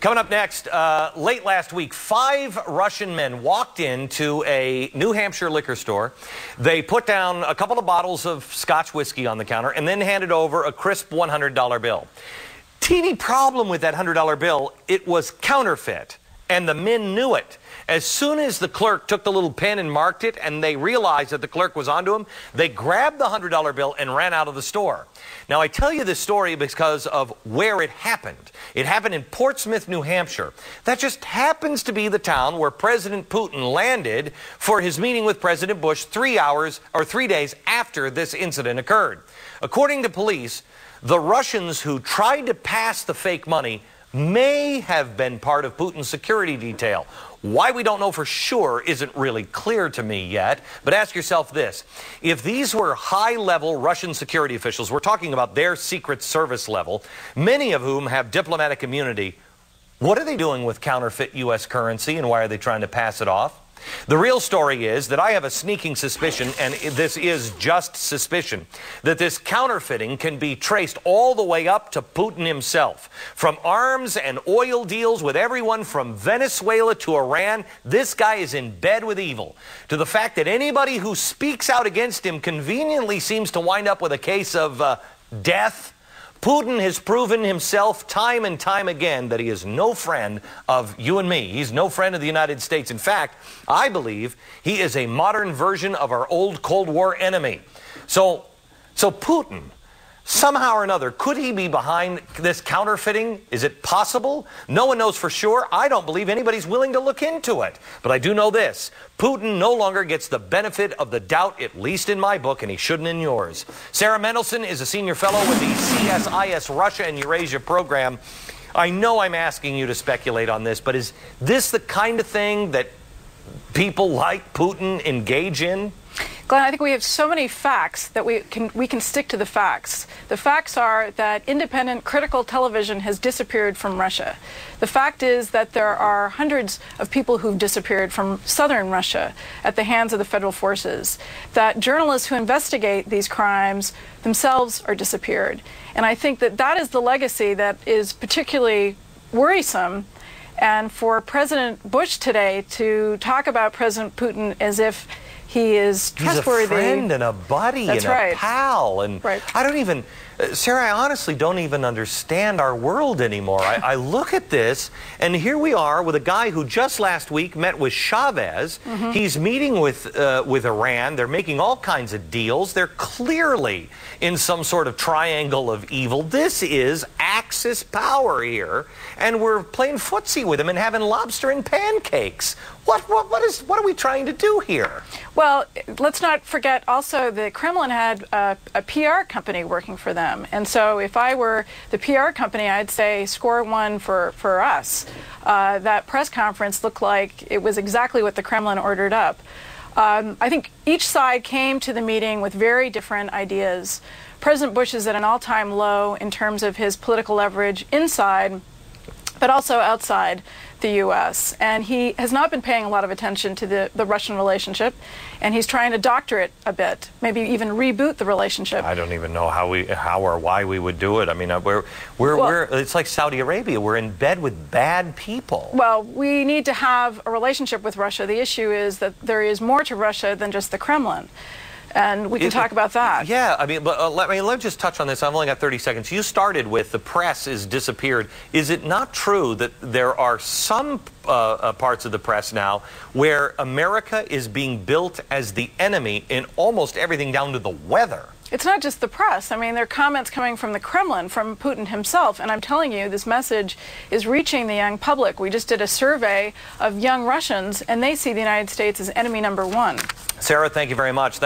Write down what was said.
Coming up next, late last week, 5 Russian men walked into a New Hampshire liquor store. They put down a couple of bottles of Scotch whiskey on the counter and then handed over a crisp $100 bill. Teeny problem with that $100 bill, it was counterfeit, and the men knew it. As soon as the clerk took the little pen and marked it and they realized that the clerk was onto them, they grabbed the $100 bill and ran out of the store. Now, I tell you this story because of where it happened. It happened in Portsmouth, New Hampshire. That just happens to be the town where President Putin landed for his meeting with President Bush 3 days after this incident occurred. According to police, the Russians who tried to pass the fake money may have been part of Putin's security detail. Why we don't know for sure isn't really clear to me yet, but ask yourself this. If these were high-level Russian security officials, we're talking about their Secret Service level, many of whom have diplomatic immunity, what are they doing with counterfeit U.S. currency, and why are they trying to pass it off? The real story is that I have a sneaking suspicion, and this is just suspicion, that this counterfeiting can be traced all the way up to Putin himself. From arms and oil deals with everyone from Venezuela to Iran, this guy is in bed with evil. To the fact that anybody who speaks out against him conveniently seems to wind up with a case of death. Putin has proven himself time and time again that he is no friend of you and me. He's no friend of the United States. In fact, I believe he is a modern version of our old Cold War enemy. So Putin, somehow or another, could he be behind this counterfeiting? Is it possible? No one knows for sure. I don't believe anybody's willing to look into it. But I do know this. Putin no longer gets the benefit of the doubt, at least in my book, and he shouldn't in yours. Sarah Mendelson is a senior fellow with the CSIS Russia and Eurasia program. I know I'm asking you to speculate on this, but is this the kind of thing that people like Putin engage in? Glenn, I think we have so many facts that we can stick to the facts. The facts are that independent, critical television has disappeared from Russia. The fact is that there are hundreds of people who've disappeared from southern Russia at the hands of the federal forces. That journalists who investigate these crimes themselves are disappeared. And I think that that is the legacy that is particularly worrisome. And for President Bush today to talk about President Putin as if he is trustworthy. He's a friend and a buddy and a pal. And I don't even, Sarah, I honestly don't even understand our world anymore. I look at this, and here we are with a guy who just last week met with Chavez. He's meeting with Iran. They're making all kinds of deals. They're clearly in some sort of triangle of evil. This is Axis power here, and we're playing footsie with him and having lobster and pancakes. What are we trying to do here? Well, let's not forget also the Kremlin had a PR company working for them. And so if I were the PR company, I'd say score one for us. That press conference looked like it was exactly what the Kremlin ordered up. I think each side came to the meeting with very different ideas. President Bush is at an all-time low in terms of his political leverage inside, but also outside the U.S. And he has not been paying a lot of attention to the Russian relationship, and he's trying to doctor it a bit, maybe even reboot the relationship. I don't even know how or why we would do it. I mean, it's like Saudi Arabia. We're in bed with bad people. Well, we need to have a relationship with Russia. The issue is that there is more to Russia than just the Kremlin. And we can talk about that. Yeah, I mean, let me just touch on this. I've only got 30 seconds. You started with the press has disappeared. Is it not true that there are some parts of the press now where America is being built as the enemy in almost everything down to the weather? It's not just the press. I mean, there are comments coming from the Kremlin, from Putin himself, and I'm telling you, this message is reaching the young public. We just did a survey of young Russians, and they see the United States as enemy number one. Sarah, thank you very much.